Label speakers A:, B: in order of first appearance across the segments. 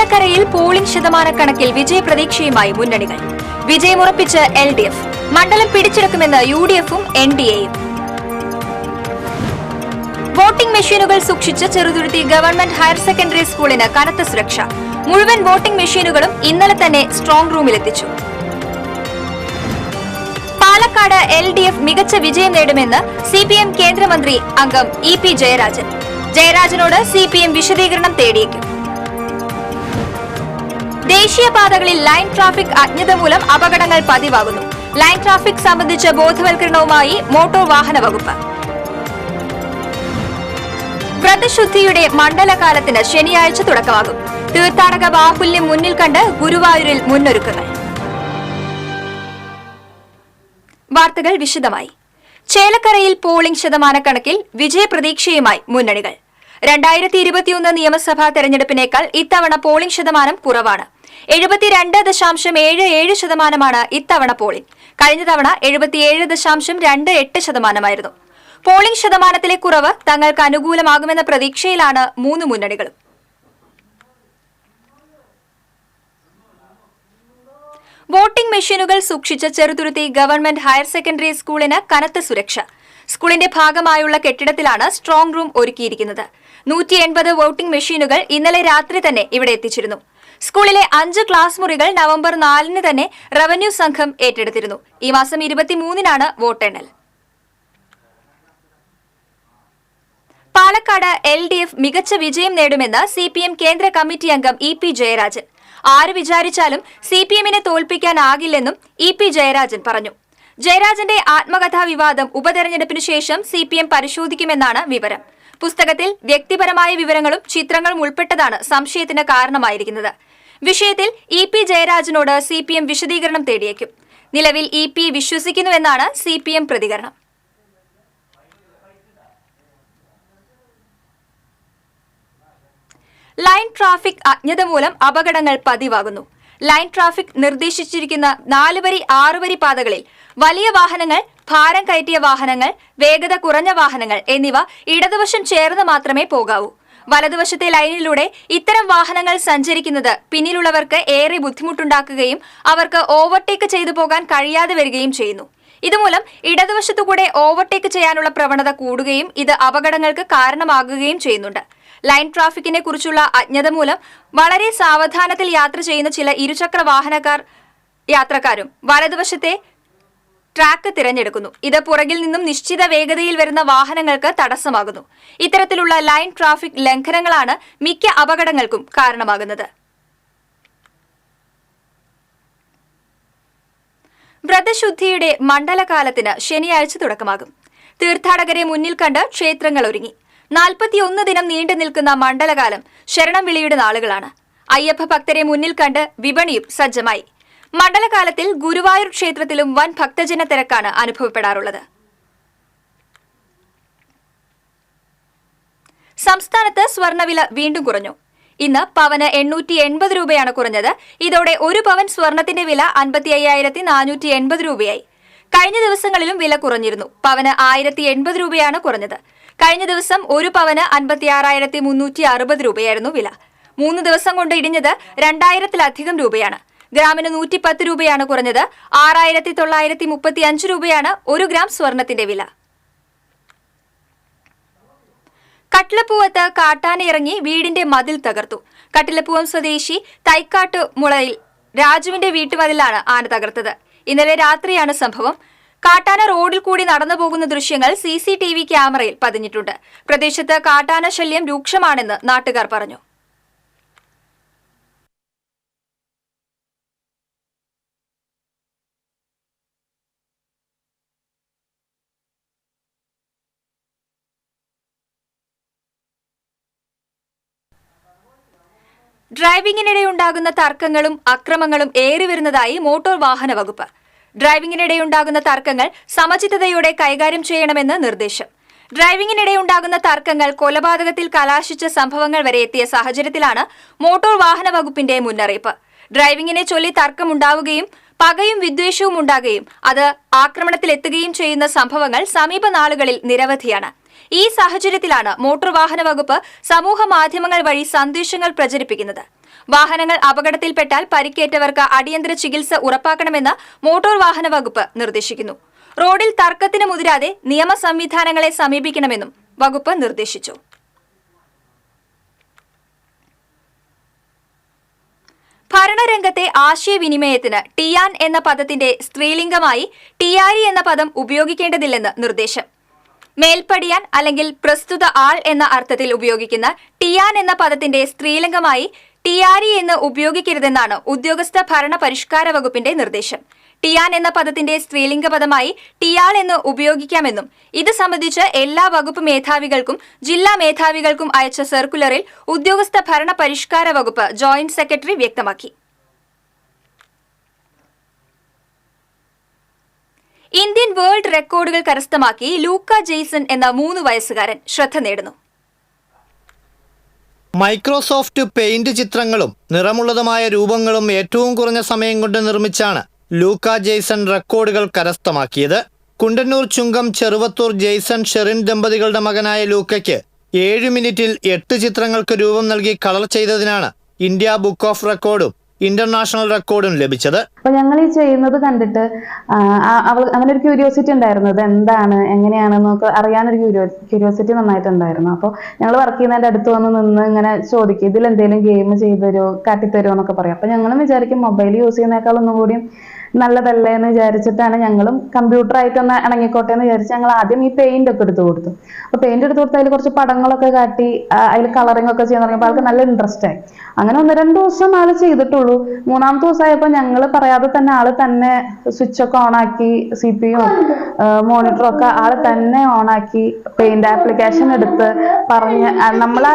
A: ചേലക്കരയിൽ പോളിംഗ് ശതമാനക്കണക്കിൽ വിജയപ്രതീക്ഷയുമായി മുന്നണികൾ. വിജയമുറപ്പിച്ച് LDF. മണ്ഡലം പിടിച്ചെടുക്കുമെന്ന് UDFും NDAയും. വോട്ടിംഗ് മെഷീനുകൾ സൂക്ഷിച്ച ചെറുതുരുത്തി ഗവൺമെന്റ് ഹയർ സെക്കൻഡറി സ്കൂളിന് കനത്ത സുരക്ഷ. മുഴുവൻ വോട്ടിംഗ് മെഷീനുകളും ഇന്നലെ തന്നെ സ്ട്രോങ് റൂമിലെത്തിച്ചു. പാലക്കാട് LDF മികച്ച വിജയം നേടുമെന്ന് CPM കേന്ദ്രമന്ത്രി അംഗം EP ജയരാജൻ. ജയരാജനോട് CPM വിശദീകരണം തേടിയേക്കും. ദേശീയപാതകളിൽ ലൈൻ ട്രാഫിക് അജ്ഞത മൂലം അപകടങ്ങൾ പതിവാകുന്നു. ലൈൻ ട്രാഫിക് സംബന്ധിച്ച ബോധവൽക്കരണവുമായി മോട്ടോർ വാഹന വകുപ്പ്. വ്രതശുദ്ധിയുടെ മണ്ഡലകാലത്തിന് ശനിയാഴ്ച തുടക്കമാകും. തീർത്ഥാടക ബാഹുല്യം മുന്നിൽ കണ്ട് ഗുരുവായൂരിൽ മുന്നൊരുക്കങ്ങൾ. വാർത്തകൾ വിശദമായി. ചേലക്കരയിൽ പോളിംഗ് ശതമാനക്കണക്കിൽ വിജയപ്രതീക്ഷയുമായി മുന്നണികൾ. 2021 നിയമസഭാ തെരഞ്ഞെടുപ്പിനേക്കാൾ ഇത്തവണ പോളിംഗ് ശതമാനം കുറവാണ്. 72.77% ഇത്തവണ പോളിംഗ്. കഴിഞ്ഞ തവണ 77.28%. പോളിംഗ് ശതമാനത്തിലെ കുറവ് തങ്ങൾക്ക് അനുകൂലമാകുമെന്ന പ്രതീക്ഷയിലാണ് മൂന്ന് മുന്നണികളും. വോട്ടിംഗ് മെഷീനുകൾ സൂക്ഷിച്ച ചെറുതുരുത്തി ഗവൺമെന്റ് ഹയർ സെക്കൻഡറി സ്കൂളിന് കനത്ത സുരക്ഷ. സ്കൂളിന്റെ ഭാഗമായുള്ള കെട്ടിടത്തിലാണ് സ്ട്രോങ് റൂം ഒരുക്കിയിരിക്കുന്നത്. 180 വോട്ടിംഗ് മെഷീനുകൾ ഇന്നലെ രാത്രി തന്നെ ഇവിടെ എത്തിച്ചിരുന്നു. സ്കൂളിലെ 5 ക്ലാസ് മുറികൾ നവംബർ 4 തന്നെ റവന്യൂ സംഘം ഏറ്റെടുത്തിരുന്നു. ഈ മാസം 23 വോട്ടെണ്ണൽ. പാലക്കാട് LDF മികച്ച വിജയം നേടുമെന്ന് CPM കേന്ദ്ര കമ്മിറ്റി അംഗം EP ജയരാജൻ. ആര് വിചാരിച്ചാലും CPMനെ തോൽപ്പിക്കാനാകില്ലെന്നും EP ജയരാജൻ പറഞ്ഞു. ജയരാജന്റെ ആത്മകഥാ വിവാദം ഉപതെരഞ്ഞെടുപ്പിനു ശേഷം CPM പരിശോധിക്കുമെന്നാണ് വിവരം. പുസ്തകത്തിൽ വ്യക്തിപരമായ വിവരങ്ങളും ചിത്രങ്ങളും ഉൾപ്പെട്ടതാണ് സംശയത്തിന് കാരണമായിരിക്കുന്നത്. വിഷയത്തിൽ EP ജയരാജനോട് CPM വിശദീകരണം തേടിയേക്കും. നിലവിൽ EP വിശ്വസിക്കുന്നുവെന്നാണ് CPM പ്രതികരണം. ലൈൻ ട്രാഫിക് അജ്ഞത മൂലം അപകടങ്ങൾ പതിവാകുന്നു. ലൈൻ ട്രാഫിക് നിർദ്ദേശിച്ചിരിക്കുന്ന 4 വരി 6 വരി പാതകളിൽ വലിയ വാഹനങ്ങൾ, ഭാരം കയറ്റിയ വാഹനങ്ങൾ, വേഗത കുറഞ്ഞ വാഹനങ്ങൾ എന്നിവ ഇടതുവശം ചേർന്ന് മാത്രമേ പോകാവൂ. വലതുവശത്തെ ലൈനിലൂടെ ഇത്തരം വാഹനങ്ങൾ സഞ്ചരിക്കുന്നത് പിന്നിലുള്ളവർക്ക് ഏറെ ബുദ്ധിമുട്ടുണ്ടാക്കുകയും അവർക്ക് ഓവർടേക്ക് ചെയ്തു പോകാൻ കഴിയാതെ വരികയും ചെയ്യുന്നു. ഇതുമൂലം ഇടതുവശത്തുകൂടെ ഓവർടേക്ക് ചെയ്യാനുള്ള പ്രവണത കൂടുകയും ഇത് അപകടങ്ങൾക്ക് കാരണമാകുകയും ചെയ്യുന്നുണ്ട്. ലൈൻ ട്രാഫിക്കിനെ കുറിച്ചുള്ള അജ്ഞത മൂലം വളരെ സാവധാനത്തിൽ യാത്ര ചെയ്യുന്ന ചില ഇരുചക്ര യാത്രക്കാരും വലതുവശത്തെ ട്രാക്ക് തിരഞ്ഞെടുക്കുന്നു. ഇത് പുറകിൽ നിന്നും നിശ്ചിത വേഗതയിൽ വരുന്ന വാഹനങ്ങൾക്ക് തടസ്സമാകുന്നു. ഇത്തരത്തിലുള്ള ലൈൻ ട്രാഫിക് ലംഘനങ്ങളാണ് മിക്ക അപകടങ്ങൾക്കും കാരണമാകുന്നത്. വ്രതശുദ്ധിയുടെ മണ്ഡലകാലത്തിന് ശനിയാഴ്ച തുടക്കമാകും. തീർത്ഥാടകരെ മുന്നിൽ കണ്ട് ക്ഷേത്രങ്ങൾ ഒരുങ്ങി. 41 ദിനം നീണ്ടു നിൽക്കുന്ന മണ്ഡലകാലം ശരണം വിളിയുടെ നാളുകളാണ്. അയ്യപ്പ ഭക്തരെ മുന്നിൽ കണ്ട് വിപണിയും സജ്ജമായി. മണ്ഡലകാലത്തിൽ ഗുരുവായൂർ ക്ഷേത്രത്തിലും വൻ ഭക്തജന തിരക്കാണ് അനുഭവപ്പെടാറുള്ളത്. സംസ്ഥാനത്ത് സ്വർണ്ണവില വീണ്ടും കുറഞ്ഞു. ഇന്ന് പവന് 880 രൂപയാണ് കുറഞ്ഞത്. ഇതോടെ ഒരു പവൻ സ്വർണത്തിന്റെ വില 55,480 രൂപയായി. കഴിഞ്ഞ ദിവസങ്ങളിലും വില കുറഞ്ഞിരുന്നു. പവന് 1080 രൂപയാണ് കുറഞ്ഞത്. കഴിഞ്ഞ ദിവസം ഒരു പവന് 56,360 രൂപയായിരുന്നു വില. 3 ദിവസം കൊണ്ട് ഇടിഞ്ഞത് 2000-ലധികം രൂപയാണ്. ഗ്രാമിന് 110 രൂപയാണ് കുറഞ്ഞത്. 6,935 രൂപയാണ് 1 ഗ്രാം സ്വർണത്തിന്റെ വില. കട്ടിലപ്പൂവത്ത് കാട്ടാനയിറങ്ങി വീടിന്റെ മതിൽ തകർത്തു. കട്ടിലപ്പൂവം സ്വദേശി തൈക്കാട്ട് മുളയിൽ രാജുവിന്റെ വീട്ടുമതിലാണ് ആന തകർത്തത്. ഇന്നലെ രാത്രിയാണ് സംഭവം. കാട്ടാന റോഡിൽ കൂടി നടന്നു പോകുന്ന ദൃശ്യങ്ങൾ CCTV ക്യാമറയിൽ പതിഞ്ഞിട്ടുണ്ട്. പ്രദേശത്ത് കാട്ടാന ശല്യം രൂക്ഷമാണെന്ന് നാട്ടുകാർ പറഞ്ഞു. ഡ്രൈവിംഗിനിടെയുണ്ടാകുന്ന തർക്കങ്ങളും അക്രമങ്ങളും ഏറിവരുന്നതായി മോട്ടോർ വാഹന വകുപ്പ്. ഡ്രൈവിംഗിനിടെയുണ്ടാകുന്ന തർക്കങ്ങൾ സമചിത്തതയോടെ കൈകാര്യം ചെയ്യണമെന്ന് നിർദ്ദേശം. ഡ്രൈവിംഗിനിടെയുണ്ടാകുന്ന തർക്കങ്ങൾ കൊലപാതകത്തിൽ കലാശിച്ച സംഭവങ്ങൾ വരെ എത്തിയ സാഹചര്യത്തിലാണ് മോട്ടോർ വാഹന വകുപ്പിന്റെ മുന്നറിയിപ്പ്. ഡ്രൈവിംഗിനെ ചൊല്ലി തർക്കമുണ്ടാവുകയും പകയും വിദ്വേഷവും ഉണ്ടാകുകയും അത് ആക്രമണത്തിലെത്തുകയും ചെയ്യുന്ന സംഭവങ്ങൾ സമീപ നാളുകളിൽ നിരവധിയാണ്. ഈ സാഹചര്യത്തിലാണ് മോട്ടോർ വാഹന വകുപ്പ് സമൂഹ മാധ്യമങ്ങൾ വഴി സന്ദേശങ്ങൾ പ്രചരിപ്പിക്കുന്നത്. വാഹനങ്ങൾ അപകടത്തിൽപ്പെട്ടാൽ പരിക്കേറ്റവർക്ക് അടിയന്തര ചികിത്സ ഉറപ്പാക്കണമെന്ന് മോട്ടോർ വാഹന വകുപ്പ് നിർദ്ദേശിക്കുന്നു. റോഡിൽ തർക്കത്തിന് മുതിരാതെ നിയമ സംവിധാനങ്ങളെ സമീപിക്കണമെന്നും വകുപ്പ് നിർദ്ദേശിച്ചു. ഭരണരംഗത്തെ ആശയവിനിമയത്തിന് ടിയാൻ എന്ന പദത്തിന്റെ സ്ത്രീലിംഗമായി ടിയാരി എന്ന പദം ഉപയോഗിക്കേണ്ടതില്ലെന്ന് നിർദ്ദേശം. മേൽപ്പടിയാൻ അല്ലെങ്കിൽ പ്രസ്തുത ആൾ എന്ന അർത്ഥത്തിൽ ഉപയോഗിക്കുന്ന ടിയാൻ എന്ന പദത്തിന്റെ സ്ത്രീലിംഗമായി ടിയാരി എന്ന് ഉപയോഗിക്കരുതെന്നാണ് ഉദ്യോഗസ്ഥ ഭരണ പരിഷ്കാര വകുപ്പിന്റെ നിർദ്ദേശം. ടിയാൻ എന്ന പദത്തിന്റെ സ്ത്രീലിംഗ പദമായി ടിയാൾ എന്ന് ഉപയോഗിക്കാമെന്നും ഇത് സംബന്ധിച്ച് എല്ലാ വകുപ്പ് മേധാവികൾക്കും ജില്ലാ മേധാവികൾക്കും അയച്ച സർക്കുലറിൽ ഉദ്യോഗസ്ഥ ഭരണ പരിഷ്കാര വകുപ്പ് ജോയിന്റ് സെക്രട്ടറി വ്യക്തമാക്കി. ഇന്ത്യൻ വേൾഡ് റെക്കോർഡുകൾ കരസ്ഥമാക്കി ലൂക്ക ജെയ്സൺ എന്ന 3 വയസ്സുകാരൻ ശ്രദ്ധ നേടുന്നു.
B: മൈക്രോസോഫ്റ്റ് പെയിന്റ് ചിത്രങ്ങളും നിറമുള്ളതുമായ രൂപങ്ങളും ഏറ്റവും കുറഞ്ഞ സമയം കൊണ്ട് നിർമ്മിച്ചാണ് ലൂക്ക ജെയ്സൺ റെക്കോർഡുകൾ കരസ്ഥമാക്കിയത്. കുണ്ടന്നൂർ ചുങ്കം ചെറുവത്തൂർ ജെയ്സൺ ഷെറിൻ ദമ്പതികളുടെ മകനായ ലൂക്കയ്ക്ക് 7 മിനിറ്റിൽ 8 ചിത്രങ്ങൾക്ക് രൂപം നൽകി കളർ ചെയ്തതിനാണ് ഇന്ത്യ ബുക്ക് ഓഫ് റെക്കോർഡും ഇന്റർനാഷണൽ റെക്കോർഡും ലഭിച്ചത്.
C: അപ്പോൾ ഞങ്ങൾ ഈ ചെയ്യുന്നത് കണ്ടിട്ട് അവനൊരു ക്യൂരിയോസിറ്റി ഉണ്ടായിരുന്നു, ഇത് എന്താണ് എങ്ങനെയാണെന്നൊക്കെ അറിയാനൊരു ക്യൂരിയോസിറ്റി നന്നായിട്ടുണ്ടായിരുന്നു. അപ്പോൾ ഞങ്ങൾ വർക്ക് ചെയ്യുന്നതിൻ്റെ അടുത്ത് വന്ന് നിന്ന് ഇങ്ങനെ ചോദിക്കും, ഇതിൽ എന്തെങ്കിലും ഗെയിം ചെയ്തു തരുമോ കാട്ടിത്തരുമോ എന്നൊക്കെ പറയും. അപ്പോൾ ഞങ്ങളും വിചാരിക്കും മൊബൈൽ യൂസ് ചെയ്യുന്നേക്കാൾ ഒന്നും കൂടിയും നല്ലതല്ലേ എന്ന് വിചാരിച്ചിട്ടാണ് ഞങ്ങളും കമ്പ്യൂട്ടറായിട്ടൊന്ന് ഇണങ്ങിക്കോട്ടെ എന്ന് വിചാരിച്ച് ഞങ്ങൾ ആദ്യം ഈ പെയിന്റ് ഒക്കെ എടുത്തു കൊടുത്തു. അപ്പോൾ പെയിന്റ് എടുത്തു കൊടുത്ത് അതിൽ കുറച്ച് പടങ്ങളൊക്കെ കാട്ടി അതിൽ കളറിംഗ് ഒക്കെ ചെയ്യാൻ തുടങ്ങിയപ്പോൾ ആൾക്ക് നല്ല ഇൻട്രസ്റ്റ് ആയി. അങ്ങനെ 1-2 ദിവസം ആൾ ചെയ്തിട്ടുള്ളൂ. 3-ാമത്തെ ദിവസമായപ്പോൾ ഞങ്ങൾ പറയാതെ തന്നെ ആള് തന്നെ സ്വിച്ച് ഒക്കെ ഓണാക്കി, CPU മോണിറ്ററും ഒക്കെ ആള് തന്നെ ഓണാക്കി പെയിന്റ് ആപ്ലിക്കേഷൻ എടുത്ത് നമ്മളാ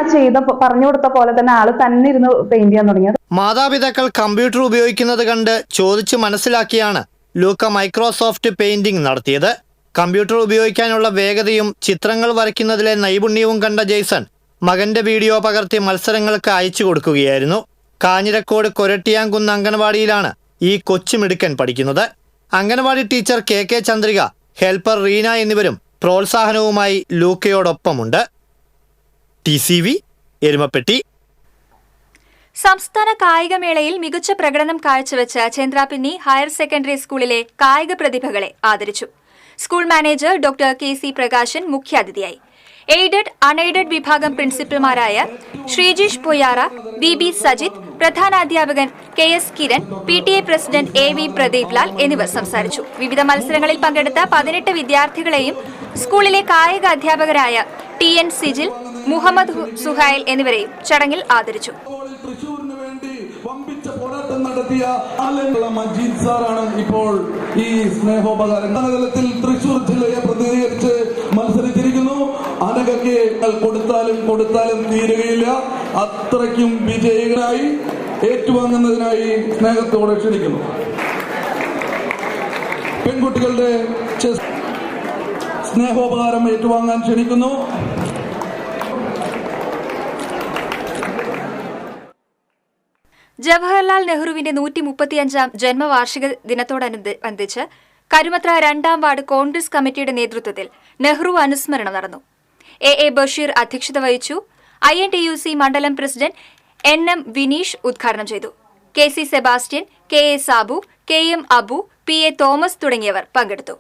C: പറഞ്ഞു കൊടുത്ത പോലെ തന്നെ ആള് തന്നെ ഇരുന്ന് പെയിന്റ് ചെയ്യാൻ തുടങ്ങിയത്.
B: മാതാപിതാക്കൾ കമ്പ്യൂട്ടർ ഉപയോഗിക്കുന്നത് കണ്ട് ചോദിച്ചു മനസ്സിലാക്കിയാണ് ലൂക്ക മൈക്രോസോഫ്റ്റ് പെയിന്റിംഗ് നടത്തിയത്. കമ്പ്യൂട്ടർ ഉപയോഗിക്കാനുള്ള വേഗതയും ചിത്രങ്ങൾ വരയ്ക്കുന്നതിലെ നൈപുണ്യവും കണ്ട ജെയ്സൺ മകന്റെ വീഡിയോ പകർത്തി മത്സരങ്ങൾക്ക് അയച്ചു കൊടുക്കുകയായിരുന്നു. കാഞ്ഞിരക്കോട് കൊരട്ടിയാങ്കുന്ന് അംഗൻവാടിയിലാണ് ഈ കൊച്ചുമിടുക്കൻ പഠിക്കുന്നത്. Anganwadi teacher KK Chandrika, helper Reena എന്നിവരും പ്രോത്സാഹനവുമായി ലൂക്കയോടൊപ്പമുണ്ട്. TCV എരുമപ്പെട്ടി.
A: സംസ്ഥാന കായികമേളയിൽ മികച്ച പ്രകടനം കാഴ്ചവെച്ച ചന്ദ്രാപിന്നി ഹയർ സെക്കൻഡറി സ്കൂളിലെ കായിക പ്രതിഭകളെ ആദരിച്ചു. School manager doctor KC Prakashan മുഖ്യാതിഥിയായി. എയ്ഡഡ് അൺഎയ്ഡഡ് വിഭാഗം പ്രിൻസിപ്പൽമാരായ ശ്രീജിഷ് പൊയ്യാറ, BB സജിത്, പ്രധാനാധ്യാപകൻ KS Kiran, PTA president AV Pradeep Lal എന്നിവർ സംസാരിച്ചു. വിവിധ മത്സരങ്ങളിൽ പങ്കെടുത്ത 18 വിദ്യാർത്ഥികളെയും സ്കൂളിലെ കായിക അധ്യാപകരായ TN സിജിൽ, മുഹമ്മദ് സുഹൈൽ എന്നിവരെയും ചടങ്ങിൽ ആദരിച്ചു.
D: നടത്തിയ മജീദ് സാറാണ് ഇപ്പോൾ ഈ സ്നേഹോപകാരത്തിൽ തൃശൂർ ജില്ലയെ പ്രതിനിധീകരിച്ച് മത്സരിച്ചിരിക്കുന്നു. അനഘയ്ക്ക് കൊടുത്താലും തീരുകയില്ല. അത്രയ്ക്കും വിജയികളായി ഏറ്റുവാങ്ങുന്നതിനായി സ്നേഹത്തോടെ ക്ഷണിക്കുന്നു. പെൺകുട്ടികളുടെ സ്നേഹോപകാരം ഏറ്റുവാങ്ങാൻ ക്ഷണിക്കുന്നു.
A: ജവഹർലാൽ നെഹ്റുവിന്റെ 135ാം ജന്മവാർഷിക ദിനത്തോടനുബന്ധിച്ച് കരുമത്ര 2ാം വാർഡ് കോൺഗ്രസ് കമ്മിറ്റിയുടെ നേതൃത്വത്തിൽ നെഹ്റു അനുസ്മരണം നടന്നു. AA ബഷീർ അധ്യക്ഷത വഹിച്ചു. INTUC മണ്ഡലം പ്രസിഡന്റ് NM വിനീഷ് ഉദ്ഘാടനം ചെയ്തു. KC Sebastian, KA Sabu, KM Abu, PA Thomas തുടങ്ങിയവർ പങ്കെടുത്തു.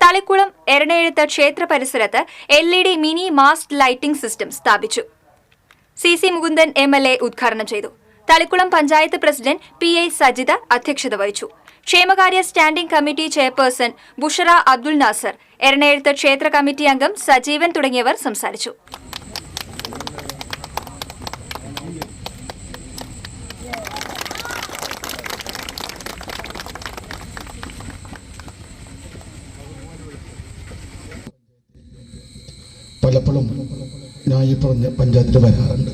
A: തളിക്കുളം എരണേഴുത്ത് ക്ഷേത്ര പരിസരത്ത് LED mini mast lighting system സ്ഥാപിച്ചു. CC മുകുന്ദൻ MLA ഉദ്ഘാടനം ചെയ്തു. തളിക്കുളം പഞ്ചായത്ത് പ്രസിഡന്റ് PI സജിത അധ്യക്ഷത വഹിച്ചു. ക്ഷേമകാര്യ standing committee chairperson Bushara Abdul Nasar, Eranezhuthu ക്ഷേത്ര കമ്മിറ്റി അംഗം സജീവൻ തുടങ്ങിയവർ സംസാരിച്ചു.
E: പലപ്പോഴും ഞാൻ ഈ പറഞ്ഞ പഞ്ചായത്തിൽ വരാറുണ്ട്.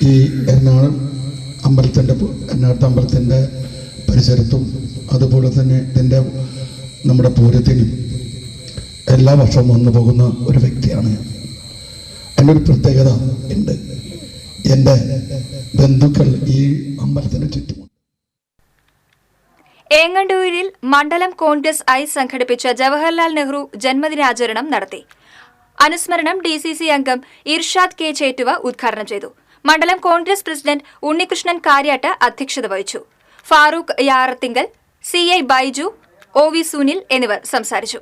E: ഈ എറണാകുളത്തെ അമ്പലത്തിൻ്റെ പരിസരത്തും അതുപോലെ തന്നെ ഇതിൻ്റെ നമ്മുടെ പൂരത്തിനും എല്ലാ വർഷവും വന്നു പോകുന്ന ഒരു വ്യക്തിയാണ് ഞാൻ. അതിനൊരു പ്രത്യേകത ഉണ്ട്. എൻ്റെ ബന്ധുക്കൾ ഈ അമ്പലത്തിൻ്റെ ചുറ്റുമുണ്ട്.
A: ഏങ്ങണ്ടൂരിൽ മണ്ഡലം കോൺഗ്രസ് സംഘടിപ്പിച്ച ജവഹർലാൽ നെഹ്റു ജന്മദിനാചരണം നടത്തി. അനുസ്മരണം DCC അംഗം ഇർഷാദ് കെ ചേറ്റുവ ഉദ്ഘാടനം ചെയ്തു. മണ്ഡലം കോൺഗ്രസ് പ്രസിഡന്റ് ഉണ്ണികൃഷ്ണൻ കാര്യാട്ട് അധ്യക്ഷത വഹിച്ചു. ഫാറൂഖ് യാറത്തിങ്കൽ, CI ബൈജു, OV സുനിൽ എന്നിവർ സംസാരിച്ചു.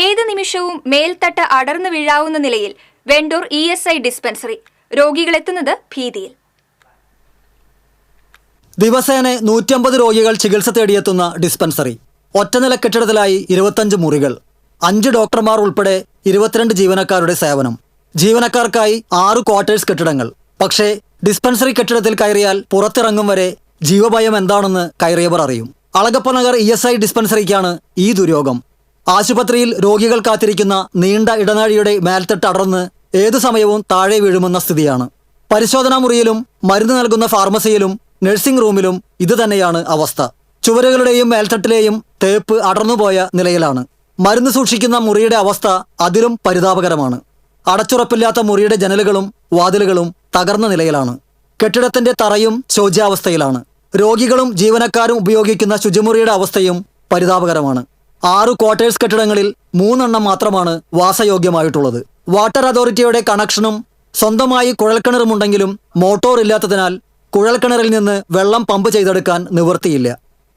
A: ഏത് നിമിഷവും മേൽത്തട്ട് അടർന്നു വീഴാവുന്ന നിലയിൽ വെണ്ടൂർ ESI ഡിസ്പെൻസറി. രോഗികളെത്തുന്നത് ഭീതിയിൽ.
F: ദിവസേന 150 രോഗികൾ ചികിത്സ തേടിയെത്തുന്ന ഡിസ്പെൻസറി. ഒറ്റനില കെട്ടിടത്തിലായി 25 മുറികൾ, 5 ഡോക്ടർമാർ ഉൾപ്പെടെ 22 ജീവനക്കാരുടെ സേവനം. ജീവനക്കാർക്കായി 6 ക്വാർട്ടേഴ്സ് കെട്ടിടങ്ങൾ. പക്ഷേ ഡിസ്പെൻസറി കെട്ടിടത്തിൽ കയറിയാൽ പുറത്തിറങ്ങും വരെ ജീവഭയം എന്താണെന്ന് കയറിയവർ അറിയും. അളഗപ്പ നഗർ ESI ഡിസ്പെൻസറിക്കാണ് ഈ ദുര്യോഗം. ആശുപത്രിയിൽ രോഗികൾ കാത്തിരിക്കുന്ന നീണ്ട ഇടനാഴിയുടെ മേൽത്തട്ട് അടർന്ന് ഏതു സമയവും താഴെ വീഴുമെന്ന സ്ഥിതിയാണ്. പരിശോധനാ മുറിയിലും മരുന്ന് നൽകുന്ന ഫാർമസിയിലും നഴ്സിംഗ് റൂമിലും ഇതുതന്നെയാണ് അവസ്ഥ. ചുവരുകളുടെയും മേൽത്തട്ടിലെയും തേപ്പ് അടർന്നുപോയ നിലയിലാണ്. മരുന്ന് സൂക്ഷിക്കുന്ന മുറിയുടെ അവസ്ഥ അതിലും പരിതാപകരമാണ്. അടച്ചുറപ്പില്ലാത്ത മുറിയുടെ ജനലുകളും വാതിലുകളും തകർന്ന നിലയിലാണ്. കെട്ടിടത്തിന്റെ തറയും ശോച്യാവസ്ഥയിലാണ്. രോഗികളും ജീവനക്കാരും ഉപയോഗിക്കുന്ന ശുചിമുറിയുടെ അവസ്ഥയും പരിതാപകരമാണ്. 6 ക്വാർട്ടേഴ്സ് കെട്ടിടങ്ങളിൽ 3 എണ്ണം മാത്രമാണ് വാസയോഗ്യമായിട്ടുള്ളത്. വാട്ടർ അതോറിറ്റിയുടെ കണക്ഷനും സ്വന്തമായി കുഴൽക്കിണറുമുണ്ടെങ്കിലും മോട്ടോർ ഇല്ലാത്തതിനാൽ കുഴൽക്കിണറിൽ നിന്ന് വെള്ളം പമ്പ് ചെയ്തെടുക്കാൻ നിവൃത്തിയില്ല.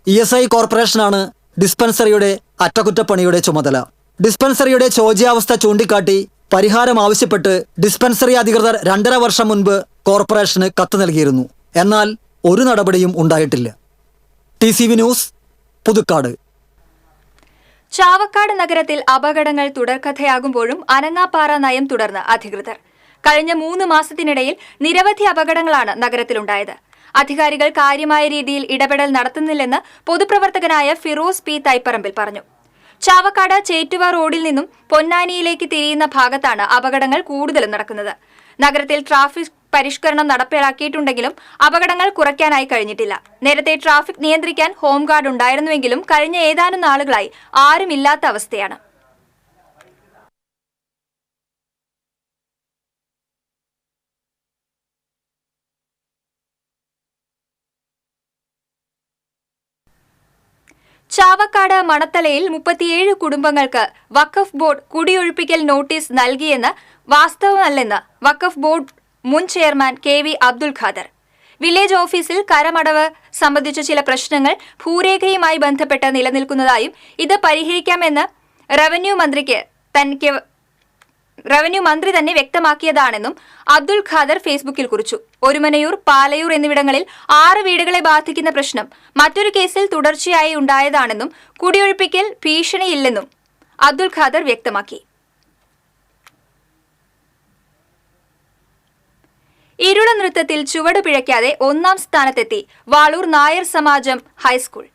F: ESI കോർപ്പറേഷനാണ് ഡിസ്പെൻസറിയുടെ അറ്റകുറ്റപ്പണിയുടെ ചുമതല. ഡിസ്പെൻസറിയുടെ ശോച്യാവസ്ഥ ചൂണ്ടിക്കാട്ടി പരിഹാരം ആവശ്യപ്പെട്ട് ഡിസ്പെൻസറി അധികൃതർ 2.5 വർഷം മുൻപ് കോർപ്പറേഷന് കത്ത് നൽകിയിരുന്നു. എന്നാൽ ഒരു നടപടിയും ഉണ്ടായിട്ടില്ല. TCV news, Puthukkad.
A: ചാവക്കാട് നഗരത്തിൽ അപകടങ്ങൾ തുടർക്കഥയാകുമ്പോഴും അനങ്ങാപ്പാറ നയം തുടർന്ന് അധികൃതർ. കഴിഞ്ഞ 3 മാസത്തിനിടയിൽ നിരവധി അപകടങ്ങളാണ് നഗരത്തിലുണ്ടായത്. അധികാരികൾ കാര്യമായ രീതിയിൽ ഇടപെടൽ നടത്തുന്നില്ലെന്ന് പൊതുപ്രവർത്തകനായ ഫിറോസ് P. തൈപ്പറമ്പിൽ പറഞ്ഞു. ചാവക്കാട് ചേറ്റുവ റോഡിൽ നിന്നും പൊന്നാനിയിലേക്ക് തിരിയുന്ന ഭാഗത്താണ് അപകടങ്ങൾ കൂടുതലും നടക്കുന്നത്. നഗരത്തിൽ ട്രാഫിക് പരിഷ്കരണം നടപ്പിലാക്കിയിട്ടുണ്ടെങ്കിലും അപകടങ്ങൾ കുറയ്ക്കാനായി കഴിഞ്ഞിട്ടില്ല. നേരത്തെ ട്രാഫിക് നിയന്ത്രിക്കാൻ ഹോംഗാർഡ് ഉണ്ടായിരുന്നുവെങ്കിലും കഴിഞ്ഞ ഏതാനും നാളുകളായി ആരുമില്ലാത്ത അവസ്ഥയാണ്. ചാവക്കാട് മണത്തലയിൽ 37 കുടുംബങ്ങൾക്ക് വഖഫ് ബോർഡ് കുടിയൊഴിപ്പിക്കൽ നോട്ടീസ് നൽകിയെന്ന് വാസ്തവമല്ലെന്ന് വഖഫ് ബോർഡ് മുൻ chairman KV Abdul Khader. Village ഓഫീസിൽ കരമടവ് സംബന്ധിച്ച ചില പ്രശ്നങ്ങൾ ഭൂരേഖയുമായി ബന്ധപ്പെട്ട് നിലനിൽക്കുന്നതായും ഇത് പരിഹരിക്കാമെന്ന് റവന്യൂ മന്ത്രി തന്നെ വ്യക്തമാക്കിയതാണെന്നും അബ്ദുൽ ഖാദർ ഫേസ്ബുക്കിൽ കുറിച്ചു. ഒരുമനയൂർ, പാലയൂർ എന്നിവിടങ്ങളിൽ 6 വീടുകളെ ബാധിക്കുന്ന പ്രശ്നം മറ്റൊരു കേസിൽ തുടർച്ചയായി ഉണ്ടായതാണെന്നും കുടിയൊഴിപ്പിക്കൽ ഭീഷണിയില്ലെന്നും അബ്ദുൽ ഖാദർ വ്യക്തമാക്കി. ഇരുള നൃത്തത്തിൽ ചുവട് പിഴയ്ക്കാതെ 1ാം സ്ഥാനത്തെത്തി വാളൂർ നായർ സമാജം ഹൈസ്കൂൾ.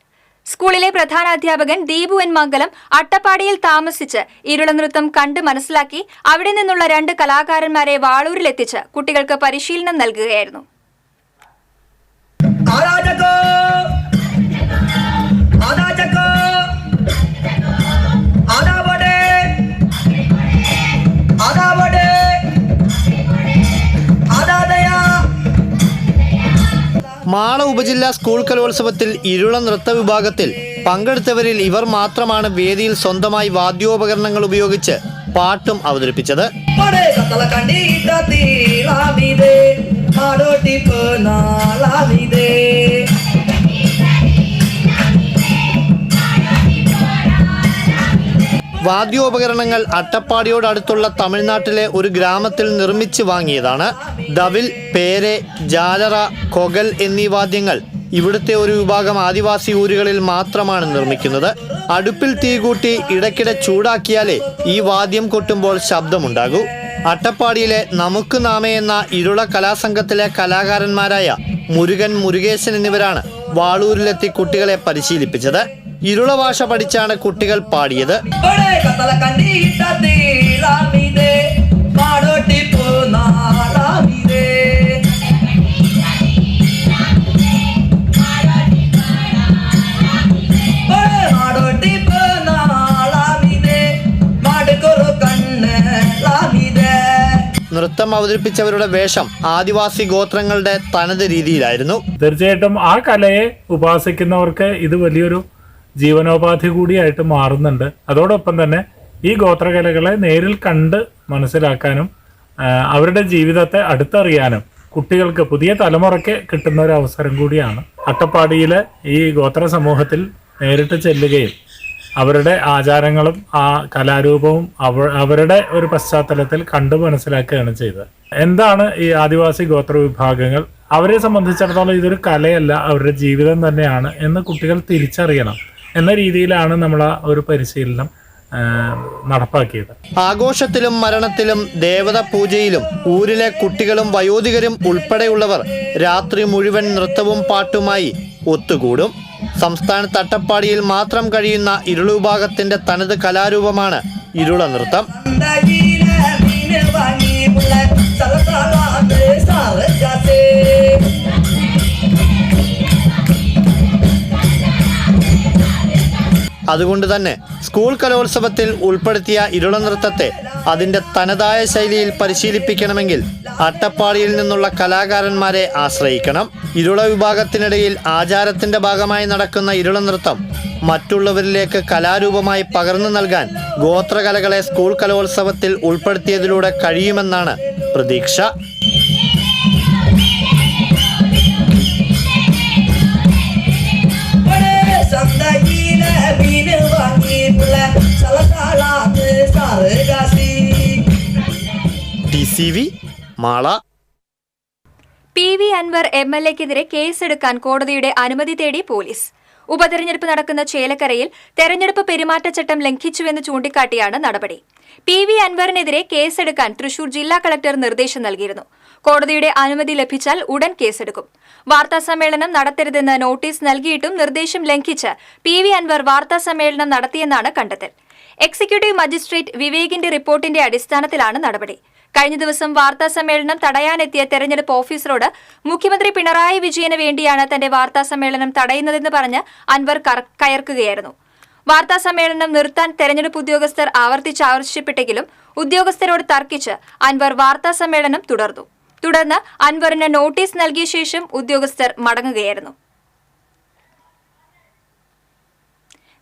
A: സ്കൂളിലെ പ്രധാനാധ്യാപകൻ ദീപു N. മംഗലം അട്ടപ്പാടിയിൽ താമസിച്ച് ഇരുള നൃത്തം കണ്ട് മനസ്സിലാക്കി അവിടെ നിന്നുള്ള 2 കലാകാരന്മാരെ വാളൂരിലെത്തിച്ച് കുട്ടികൾക്ക് പരിശീലനം നൽകുകയായിരുന്നു.
B: മാള ഉപജില്ലാ സ്കൂൾ കലോത്സവത്തിൽ ഇരുള നൃത്ത വിഭാഗത്തിൽ പങ്കെടുത്തവരിൽ ഇവർ മാത്രമാണ് വേദിയിൽ സ്വന്തമായി വാദ്യോപകരണങ്ങൾ ഉപയോഗിച്ച് പാട്ടും അവതരിപ്പിച്ചത്. വാദ്യോപകരണങ്ങൾ അട്ടപ്പാടിയോടടുത്തുള്ള തമിഴ്നാട്ടിലെ ഒരു ഗ്രാമത്തിൽ നിർമ്മിച്ച് വാങ്ങിയതാണ്. ദവിൽ, പേരെ, ജാലറ, കൊകൽ എന്നീ വാദ്യങ്ങൾ ഇവിടുത്തെ ഒരു വിഭാഗം ആദിവാസി ഊരുകളിൽ മാത്രമാണ് നിർമ്മിക്കുന്നത്. അടുപ്പിൽ തീ കൂട്ടി ഇടയ്ക്കിടെ ചൂടാക്കിയാലേ ഈ വാദ്യം കൊട്ടുമ്പോൾ ശബ്ദമുണ്ടാകൂ. അട്ടപ്പാടിയിലെ നമുക്ക് നാമേ എന്ന ഇരുള കലാസംഘത്തിലെ കലാകാരന്മാരായ മുരുകൻ, മുരുകേശൻ എന്നിവരാണ് വാളൂരിലെത്തി കുട്ടികളെ പരിശീലിപ്പിച്ചത്. ഇരുള ഭാഷ പഠിച്ചാണ് കുട്ടികൾ പാടിയത്. നൃത്തം അവതരിപ്പിച്ചവരുടെ വേഷം ആദിവാസി ഗോത്രങ്ങളുടെ തനത് രീതിയിലായിരുന്നു.
G: തീർച്ചയായിട്ടും ആ കലയെ ഉപാസിക്കുന്നവർക്ക് ഇത് വലിയൊരു ജീവനോപാധി കൂടിയായിട്ട് മാറുന്നുണ്ട്. അതോടൊപ്പം തന്നെ ഈ ഗോത്രകലകളെ നേരിൽ കണ്ട് മനസ്സിലാക്കാനും അവരുടെ ജീവിതത്തെ അടുത്തറിയാനും കുട്ടികൾക്ക്, പുതിയ തലമുറയ്ക്ക് കിട്ടുന്ന ഒരു അവസരം കൂടിയാണ്. അട്ടപ്പാടിയിലെ ഈ ഗോത്ര സമൂഹത്തിൽ നേരിട്ട് ചെല്ലുകയും അവരുടെ ആചാരങ്ങളും ആ കലാരൂപവും അവരുടെ ഒരു പശ്ചാത്തലത്തിൽ കണ്ടു മനസ്സിലാക്കുകയാണ് ചെയ്തത്. എന്താണ് ഈ ആദിവാസി ഗോത്ര വിഭാഗങ്ങൾ? അവരെ സംബന്ധിച്ചിടത്തോളം ഇതൊരു കലയല്ല, അവരുടെ ജീവിതം തന്നെയാണ് എന്ന് കുട്ടികൾ തിരിച്ചറിയണം എന്ന രീതിയിലാണ് നമ്മൾ ആ ഒരു പരിശീലനം നടപ്പാക്കിയത്.
B: ആഘോഷത്തിലും മരണത്തിലും ദേവത പൂജയിലും ഊരിലെ കുട്ടികളും വയോധികരും ഉൾപ്പെടെയുള്ളവർ രാത്രി മുഴുവൻ നൃത്തവും പാട്ടുമായി ഒത്തുകൂടും. സംസ്ഥാനത്ത് അട്ടപ്പാടിയിൽ മാത്രം കഴിയുന്ന ഇരുള വിഭാഗത്തിന്റെ തനത് കലാരൂപമാണ് ഇരുള നൃത്തം. അതുകൊണ്ട് തന്നെ സ്കൂൾ കലോത്സവത്തിൽ ഉൾപ്പെടുത്തിയ ഇരുള നൃത്തത്തെ അതിൻ്റെ തനതായ ശൈലിയിൽ പരിശീലിപ്പിക്കണമെങ്കിൽ അട്ടപ്പാടിയിൽ നിന്നുള്ള കലാകാരന്മാരെ ആശ്രയിക്കണം. ഇരുള വിഭാഗത്തിനിടയിൽ ആചാരത്തിൻ്റെ ഭാഗമായി നടക്കുന്ന ഇരുള നൃത്തം മറ്റുള്ളവരിലേക്ക് കലാരൂപമായി പകർന്നു നൽകാൻ ഗോത്രകലകളെ സ്കൂൾ കലോത്സവത്തിൽ ഉൾപ്പെടുത്തിയതിലൂടെ കഴിയുമെന്നാണ് പ്രതീക്ഷ. TCV മാള.
A: PV അൻവർ MLA-ക്കെതിരെ കേസെടുക്കാൻ കോടതിയുടെ അനുമതി തേടി പോലീസ്. ഉപതെരഞ്ഞെടുപ്പ് നടക്കുന്ന ചേലക്കരയിൽ തെരഞ്ഞെടുപ്പ് പെരുമാറ്റച്ചട്ടം ലംഘിച്ചുവെന്ന് ചൂണ്ടിക്കാട്ടിയാണ് നടപടി. PV അൻവറിനെതിരെ കേസെടുക്കാൻ തൃശൂർ ജില്ലാ കളക്ടർ നിർദ്ദേശം നൽകിയിരുന്നു. കോടതിയുടെ അനുമതി ലഭിച്ചാൽ ഉടൻ കേസെടുക്കും. വാർത്താസമ്മേളനം നടത്തരുതെന്ന് നോട്ടീസ് നൽകിയിട്ടും നിർദ്ദേശം ലംഘിച്ച് PV അൻവർ വാർത്താസമ്മേളനം നടത്തിയെന്നാണ് കണ്ടെത്തൽ. എക്സിക്യൂട്ടീവ് മജിസ്ട്രേറ്റ് വിവേകിന്റെ റിപ്പോർട്ടിന്റെ അടിസ്ഥാനത്തിലാണ് നടപടി. കഴിഞ്ഞ ദിവസം വാർത്താസമ്മേളനം തടയാനെത്തിയ തെരഞ്ഞെടുപ്പ് ഓഫീസറോട് മുഖ്യമന്ത്രി പിണറായി വിജയന് വേണ്ടിയാണ് തന്റെ വാർത്താസമ്മേളനം തടയുന്നതെന്ന് പറഞ്ഞ് അൻവർ കയർക്കുകയായിരുന്നു. വാർത്താസമ്മേളനം നിർത്താൻ തെരഞ്ഞെടുപ്പ് ഉദ്യോഗസ്ഥർ ആവർത്തിച്ചാവശ്യപ്പെട്ടെങ്കിലും ഉദ്യോഗസ്ഥരോട് തർക്കിച്ച് അൻവർ വാർത്താസമ്മേളനം തുടർന്നു. തുടർന്ന് അൻവറിന് നോട്ടീസ് നൽകിയ ശേഷം ഉദ്യോഗസ്ഥർ മടങ്ങുകയായിരുന്നു.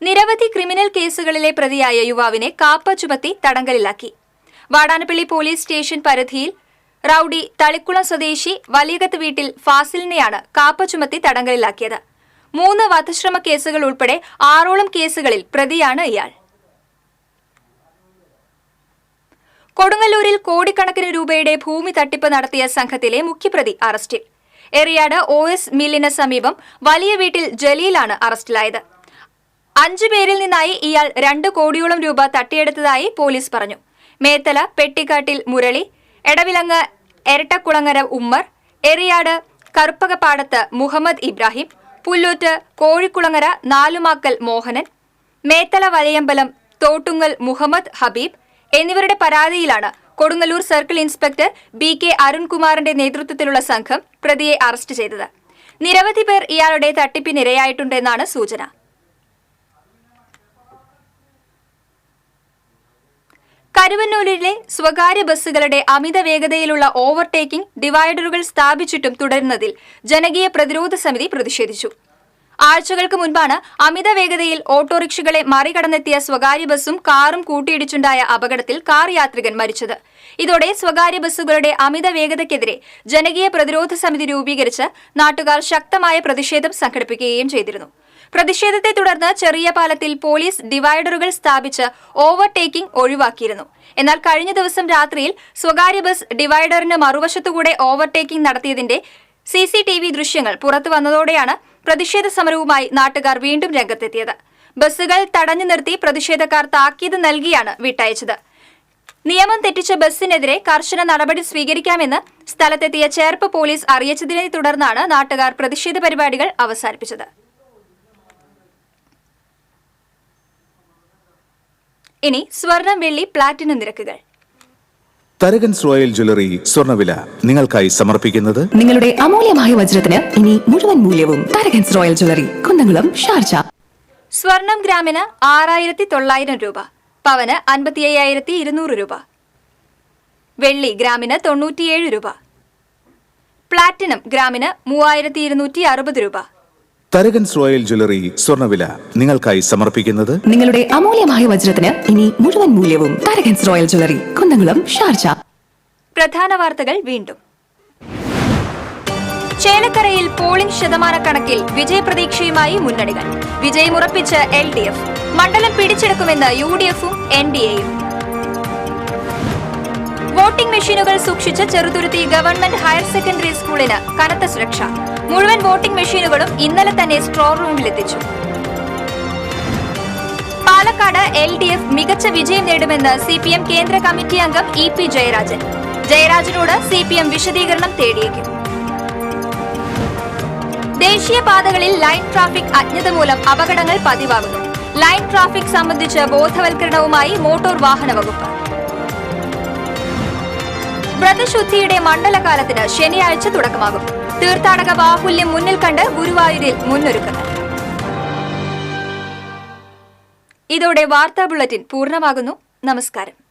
A: നിരവധി ക്രിമിനൽ കേസുകളിലെ പ്രതിയായ യുവാവിനെ കാപ്പ ചുമത്തി തടങ്കലിലാക്കി. വാടാനപ്പള്ളി പോലീസ് സ്റ്റേഷൻ പരിധിയിൽ റൌഡി തളിക്കുളം സ്വദേശി വലിയകത്ത് വീട്ടിൽ ഫാസിലിനെയാണ് കാപ്പ ചുമത്തി തടങ്കലിലാക്കിയത്. 3 വധശ്രമ കേസുകൾ ഉൾപ്പെടെ 6ഓളം കേസുകളിൽ പ്രതിയാണ് ഇയാൾ. കൊടുങ്ങല്ലൂരിൽ കോടിക്കണക്കിന് രൂപയുടെ ഭൂമി തട്ടിപ്പ് നടത്തിയ സംഘത്തിലെ മുഖ്യപ്രതി അറസ്റ്റിൽ. എറിയാട് OS മില്ലിന് സമീപം വലിയ വീട്ടിൽ ജലീലാണ് അറസ്റ്റിലായത്. 5 പേരിൽ നിന്നായി ഇയാൾ 2 കോടിയോളം രൂപ തട്ടിയെടുത്തതായി പോലീസ് പറഞ്ഞു. മേത്തല പെട്ടിക്കാട്ടിൽ മുരളി, എടവിലങ്ങ് എരട്ടക്കുളങ്ങര ഉമ്മർ, എറിയാട് കറുപ്പകപ്പാടത്ത് മുഹമ്മദ് ഇബ്രാഹിം, പുല്ലൂറ്റ് കോഴിക്കുളങ്ങര നാലുമാക്കൽ മോഹനൻ, മേത്തല വലയമ്പലം തോട്ടുങ്ങൽ മുഹമ്മദ് ഹബീബ് എന്നിവരുടെ പരാതിയിലാണ് കൊടുങ്ങല്ലൂർ സർക്കിൾ ഇൻസ്പെക്ടർ BK അരുൺകുമാറിന്റെ നേതൃത്വത്തിലുള്ള സംഘം പ്രതിയെ അറസ്റ്റ് ചെയ്തത്. നിരവധി പേർ ഇയാളുടെ തട്ടിപ്പിനിരയായിട്ടുണ്ടെന്നാണ് സൂചന. കരുവന്നൂരിലെ സ്വകാര്യ ബസ്സുകളുടെ അമിത വേഗതയിലുള്ള ഓവർടേക്കിംഗ് ഡിവൈഡറുകൾ സ്ഥാപിച്ചിട്ടും തുടരുന്നതിൽ ജനകീയ പ്രതിരോധ സമിതി പ്രതിഷേധിച്ചു. ആഴ്ചകൾക്ക് മുൻപാണ് അമിത വേഗതയിൽ ഓട്ടോറിക്ഷകളെ മറികടന്നെത്തിയ സ്വകാര്യ ബസ്സും കാറും കൂട്ടിയിടിച്ചുണ്ടായ അപകടത്തിൽ കാർ യാത്രികൻ മരിച്ചത്. ഇതോടെ സ്വകാര്യ ബസ്സുകളുടെ അമിത വേഗതയ്ക്കെതിരെ ജനകീയ പ്രതിരോധ സമിതി രൂപീകരിച്ച് നാട്ടുകാർ ശക്തമായ പ്രതിഷേധം സംഘടിപ്പിക്കുകയും ചെയ്തിരുന്നു. പ്രതിഷേധത്തെ തുടർന്ന് ചെറിയ പാലത്തിൽ പോലീസ് ഡിവൈഡറുകൾ സ്ഥാപിച്ച് ഓവർടേക്കിംഗ് ഒഴിവാക്കിയിരുന്നു. എന്നാൽ കഴിഞ്ഞ ദിവസം രാത്രിയിൽ സ്വകാര്യ ബസ് ഡിവൈഡറിന് മറുവശത്തുകൂടെ ഓവർടേക്കിംഗ് നടത്തിയതിന്റെ CCTV ദൃശ്യങ്ങൾ പുറത്തു വന്നതോടെയാണ് പ്രതിഷേധ സമരവുമായി നാട്ടുകാർ വീണ്ടും രംഗത്തെത്തിയത്. ബസ്സുകൾ തടഞ്ഞു നിർത്തി പ്രതിഷേധക്കാർ താക്കീത് നൽകിയാണ് വിട്ടയച്ചത്. നിയമം തെറ്റിച്ച ബസ്സിനെതിരെ കർശന നടപടി സ്വീകരിക്കാമെന്ന് സ്ഥലത്തെത്തിയ ചേർപ്പ് പോലീസ് അറിയിച്ചതിനെ തുടർന്നാണ് നാട്ടുകാർ പ്രതിഷേധ പരിപാടികൾ അവസാനിപ്പിച്ചത്. ഇനി സ്വർണം, വെള്ളി, പ്ലാറ്റിനം നിരക്കുകൾ.
H: തരകൻസ് റോയൽ ജ്വല്ലറി സ്വർണ്ണവില നിങ്ങൾക്കായി സമർപ്പിക്കുന്നത്
I: നിങ്ങളുടെ അമൂല്യമായ വജ്രത്തിന് ഇനി മുഴുവൻ മൂല്യവും Tharakans royal jewellery, Kunnamkulam, Sharjah.
A: സ്വർണം ഗ്രാമിന് 6,900 രൂപ, പവന് 55,200 രൂപ, വെള്ളി ഗ്രാമിന് 97 രൂപ, പ്ലാറ്റിനം ഗ്രാമിന് 3,260 രൂപ,
H: തരകൻസ് റോയൽ ജ്വല്ലറി സ്വർണ്ണവില നിങ്ങൾക്കായി സമർപ്പിക്കുന്നത്
I: നിങ്ങളുടെ അമൂല്യമായ വജ്രത്തിന് ഇനി മുഴുവൻ മൂല്യവും Tharakans royal jewellery, Kunnamkulam, Sharjah.
A: പ്രധാന വാർത്തകൾ വീണ്ടും. ചേലക്കരയിൽ പോളിംഗ് ശതമാനക്കണക്കിൽ വിജയപ്രതീക്ഷയുമായി മുന്നണികൾ. വിജയമുറപ്പിച്ച് LDF. മണ്ഡലം പിടിച്ചെടുക്കുമെന്ന് UDFും NDAയും. വോട്ടിംഗ് മെഷീനുകൾ സൂക്ഷിച്ച ചെറുതുരുത്തി ഗവൺമെന്റ് ഹയർ സെക്കൻഡറി സ്കൂളിന് കനത്ത സുരക്ഷ. മുഴുവൻ വോട്ടിംഗ് മെഷീനുകളും ഇന്നലെ തന്നെ സ്ട്രോങ് റൂമിലെത്തിച്ചു. പാലക്കാട് LDF മികച്ച വിജയം നേടുമെന്ന് CPM കേന്ദ്ര കമ്മിറ്റി അംഗം EP ജയരാജൻ. ജയരാജനോട് CPM വിശദീകരണം തേടിയേക്കും. ദേശീയപാതകളിൽ ലൈൻ ട്രാഫിക് അജ്ഞത മൂലം അപകടങ്ങൾ പതിവാകുന്നു. ലൈൻ ട്രാഫിക് സംബന്ധിച്ച് ബോധവൽക്കരണവുമായി മോട്ടോർ വാഹന വകുപ്പ്. വ്രതശുദ്ധിയുടെ മണ്ഡലകാലത്തിന് ശനിയാഴ്ച തുടക്കമാകും. തീർത്ഥാടക ബാഹുല്യം മുന്നിൽ കണ്ട് ഗുരുവായൂരിൽ മുന്നൊരുക്കങ്ങൾ. ഇതോടെ വാർത്താ ബുള്ളറ്റിൻ പൂർണ്ണമാകുന്നു. നമസ്കാരം.